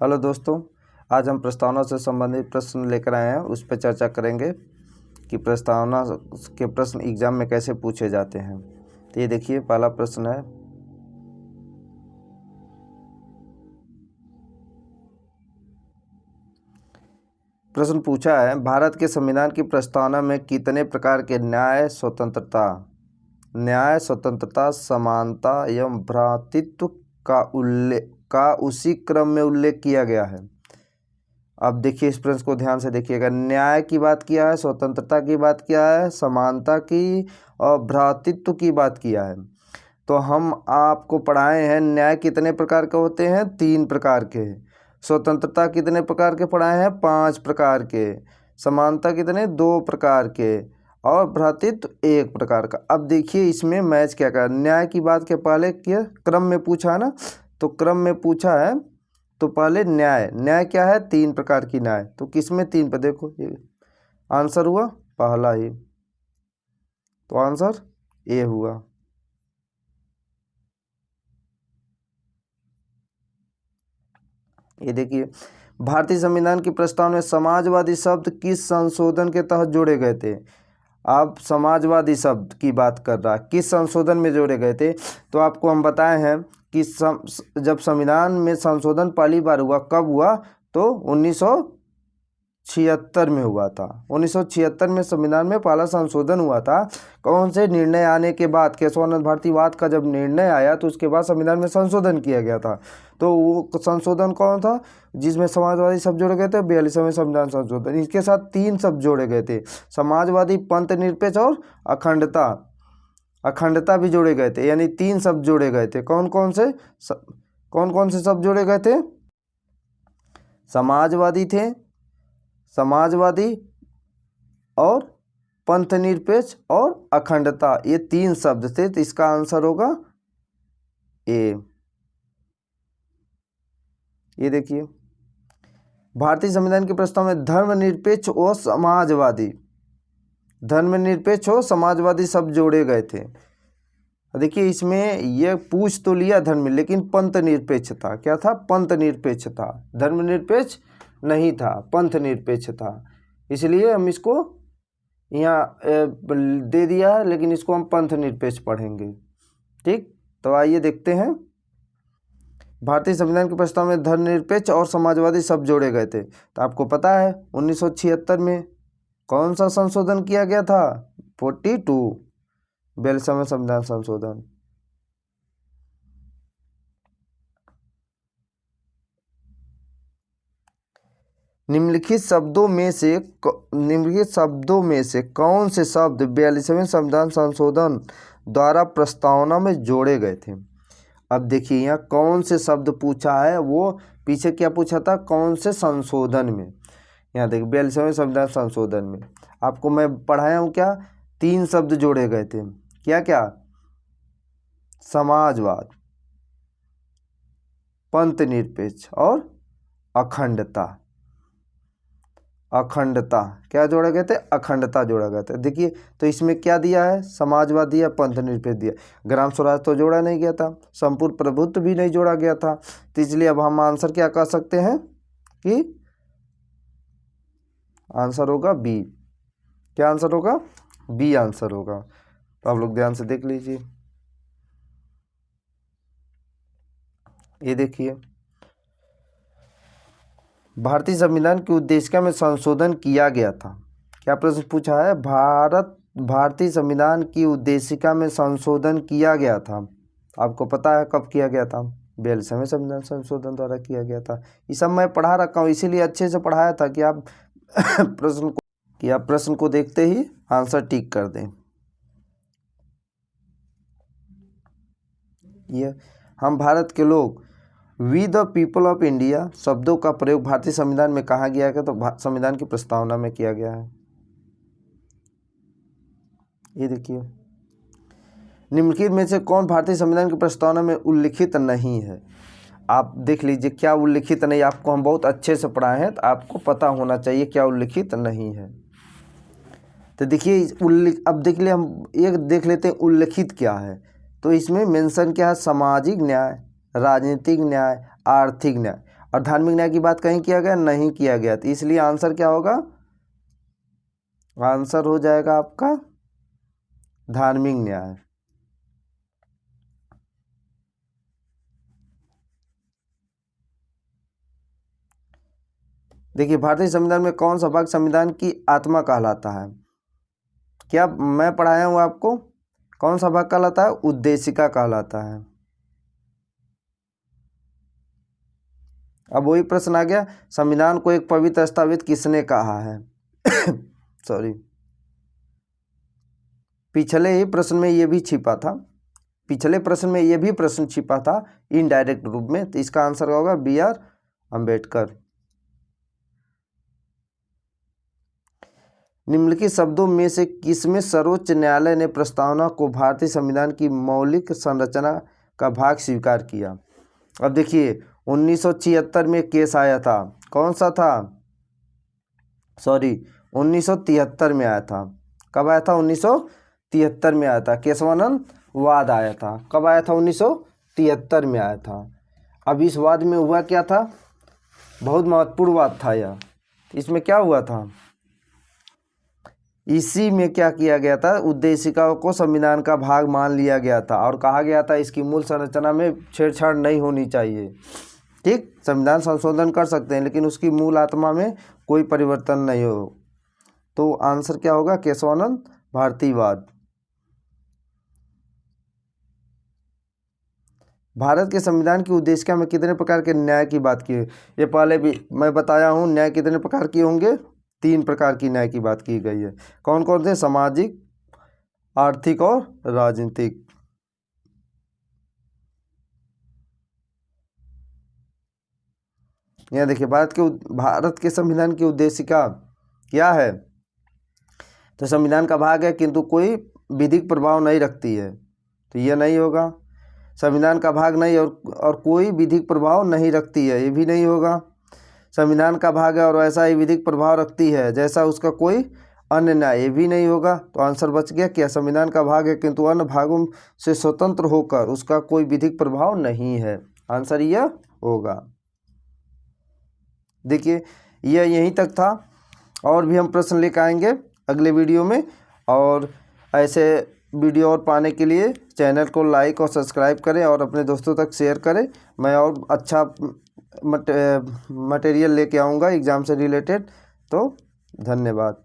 Hello दोस्तों, आज हम प्रस्तावना से संबंधित प्रश्न लेकर आए हैं। उस पर चर्चा करेंगे कि प्रस्तावना के प्रश्न एग्जाम में कैसे पूछे जाते हैं। तो ये देखिए, पहला प्रश्न है, प्रश्न पूछा है, भारत के संविधान की प्रस्तावना में कितने प्रकार के न्याय, स्वतंत्रता, समानता एवं भ्रातृत्व का उसी क्रम में उल्लेख किया गया है। अब देखिए, इस प्रश्न को ध्यान से देखिएगा। न्याय की बात किया है, स्वतंत्रता की बात किया है, समानता की और भ्रातृत्व की बात किया है। तो हम आपको पढ़ाए हैं न्याय कितने प्रकार के होते हैं, 3 प्रकार के। स्वतंत्रता कितने प्रकार के पढ़ाए हैं, 5 प्रकार के। समानता कितने, 2 प्रकार के। और भ्रातृत्व 1 प्रकार का। अब देखिए इसमें मैच क्या कर, न्याय की बात के पहले क्या क्रम में पूछा है ना, तो क्रम में पूछा है तो पहले न्याय क्या है, 3 प्रकार की न्याय। तो किसमें 3 पर देखो, ये आंसर हुआ पहला ही, तो आंसर ए हुआ। ये देखिए, भारतीय संविधान की प्रस्तावना में समाजवादी शब्द किस संशोधन के तहत जोड़े गए थे। आप समाजवादी शब्द की बात कर रहा है, किस संशोधन में जोड़े गए थे। तो आपको हम बताए हैं कि जब संविधान में संशोधन पहली बार हुआ, कब हुआ, तो 1976 में हुआ था। 1976 में संविधान में पहला संशोधन हुआ था। कौन से निर्णय आने के बाद, केशवानंद भारती वाद का जब निर्णय आया तो उसके बाद संविधान में संशोधन किया गया था। तो वो संशोधन कौन था, जिसमें समाजवादी शब्द जोड़े गए थे, 42वें संविधान संशोधन। इसके साथ 3 शब्द जोड़े गए थे, समाजवादी, पंथ निरपेक्ष और अखंडता भी जोड़े गए थे। यानी 3 शब्द जोड़े गए थे। कौन कौन से शब्द जोड़े गए थे, समाजवादी और पंथ निरपेक्ष और अखंडता, ये 3 शब्द थे। तो इसका आंसर होगा ए। ये देखिए, भारतीय संविधान के प्रस्ताव में धर्मनिरपेक्ष और समाजवादी शब्द जोड़े गए थे। देखिए, इसमें यह पूछ तो लिया धर्म, लेकिन पंथ निरपेक्ष था। क्या था, पंथ निरपेक्ष था, धर्मनिरपेक्ष नहीं था, पंथ निरपेक्ष था। इसलिए हम इसको यहाँ दे दिया है, लेकिन इसको हम पंथ निरपेक्ष पढ़ेंगे। ठीक, तो आइए देखते हैं। भारतीय संविधान के प्रस्ताव में धर्मनिरपेक्ष और समाजवादी शब्द जोड़े गए थे। तो आपको पता है 1976 में कौन सा संशोधन किया गया था, 42, 42वें संविधान संशोधन। निम्नलिखित शब्दों में से कौन से शब्द 42वें संविधान संशोधन द्वारा प्रस्तावना में जोड़े गए थे। अब देखिए, यहाँ कौन से शब्द पूछा है, वो पीछे क्या पूछा था, कौन से संशोधन में। यहाँ देखिए, 42वें संविधान संशोधन में आपको मैं पढ़ाया हूँ क्या, 3 शब्द जोड़े गए थे। क्या क्या, समाजवाद, पंथ निरपेक्ष और अखंडता क्या जोड़ा गए थे, अखंडता जोड़ा गया था। देखिए, तो इसमें क्या दिया है, समाजवाद दिया, पंथ निरपेक्ष दिया। ग्राम स्वराज तो जोड़ा नहीं गया था, संपूर्ण प्रभुत्व भी नहीं जोड़ा गया था। तो इसलिए अब हम आंसर क्या कह सकते हैं कि आंसर होगा बी। क्या आंसर होगा, बी आंसर होगा। तो आप लोग ध्यान से देख लीजिए। ये देखिए, भारतीय संविधान की उद्देशिका में संशोधन किया गया था। क्या प्रश्न पूछा है, भारतीय संविधान की उद्देशिका में संशोधन किया गया था। आपको पता है कब किया गया था, 42वें संविधान संशोधन द्वारा किया गया था। ये सब मैं पढ़ा रखा हूँ, इसीलिए अच्छे से पढ़ाया था कि आप प्रश्न को देखते ही आंसर टिक कर दें। ये हम भारत के लोग, we the people of India शब्दों का प्रयोग भारतीय संविधान में कहाँ किया गया, तो संविधान की प्रस्तावना में किया गया है। ये देखिए, निम्नलिखित में से कौन भारतीय संविधान की प्रस्तावना में उल्लिखित नहीं है। आप देख लीजिए क्या उल्लिखित नहीं, आपको हम बहुत अच्छे से पढ़ाए हैं, तो आपको पता होना चाहिए क्या उल्लिखित नहीं है। तो देखिए, अब देख लिए, हम एक देख लेते हैं उल्लिखित क्या है। तो इसमें मेंशन क्या है, सामाजिक न्याय, राजनीतिक न्याय, आर्थिक न्याय, और धार्मिक न्याय की बात कहीं किया गया नहीं किया गया, तो इसलिए आंसर क्या होगा, आंसर हो जाएगा आपका धार्मिक न्याय। देखिए भारतीय संविधान में कौन सा भाग संविधान की आत्मा कहलाता है, क्या मैं पढ़ाया हूँ आपको, कौन सा भाग कहलाता है, उद्देशिका कहलाता है। अब वही प्रश्न आ गया, संविधान को एक पवित्र दस्तावेज किसने कहा है सॉरी, पिछले ही प्रश्न में ये भी छिपा था, पिछले प्रश्न में ये भी प्रश्न छिपा था इनडायरेक्ट रूप में, तो इसका आंसर होगा बी आर अम्बेडकर। निम्नलिखित शब्दों में से किसमें सर्वोच्च न्यायालय ने प्रस्तावना को भारतीय संविधान की मौलिक संरचना का भाग स्वीकार किया। अब देखिए 1976 में केस आया था, कौन सा था, सॉरी 1973 में आया था, कब आया था, 1973 में आया था, केशवानंद वाद आया था, कब आया था, 1973 में आया था। अब इस वाद में हुआ क्या था, बहुत महत्वपूर्ण वाद था यह, इसमें क्या हुआ था, इसी में क्या किया गया था, उद्देशिकाओं को संविधान का भाग मान लिया गया था और कहा गया था इसकी मूल संरचना में छेड़छाड़ नहीं होनी चाहिए। ठीक, संविधान संशोधन कर सकते हैं लेकिन उसकी मूल आत्मा में कोई परिवर्तन नहीं हो। तो आंसर क्या होगा, केशवानंद भारतीवाद। भारत के संविधान की उद्देशिका में कितने प्रकार के न्याय की बात की है, ये पहले भी मैं बताया हूँ, न्याय कितने प्रकार के होंगे, 3 प्रकार की न्याय की बात की गई है। कौन कौन थे, सामाजिक, आर्थिक और राजनीतिक। यहाँ देखिए भारत के संविधान की उद्देशिका क्या है, तो संविधान का भाग है किंतु कोई विधिक प्रभाव नहीं रखती है, तो ये नहीं होगा। संविधान का भाग नहीं और कोई विधिक प्रभाव नहीं रखती है, ये भी नहीं होगा। संविधान का भाग है और वैसा ही विधिक प्रभाव रखती है जैसा उसका कोई अन्य न्याय, ये भी नहीं होगा। तो आंसर बच गया क्या, संविधान का भाग है किंतु अन्य भागों से स्वतंत्र होकर उसका कोई विधिक प्रभाव नहीं है, आंसर यह होगा। देखिए यह यहीं तक था, और भी हम प्रश्न लेकर आएंगे अगले वीडियो में, और ऐसे वीडियो और पाने के लिए चैनल को लाइक और सब्सक्राइब करें और अपने दोस्तों तक शेयर करें। मैं और अच्छा मटेरियल लेके आऊँगा एग्ज़ाम से रिलेटेड। तो धन्यवाद।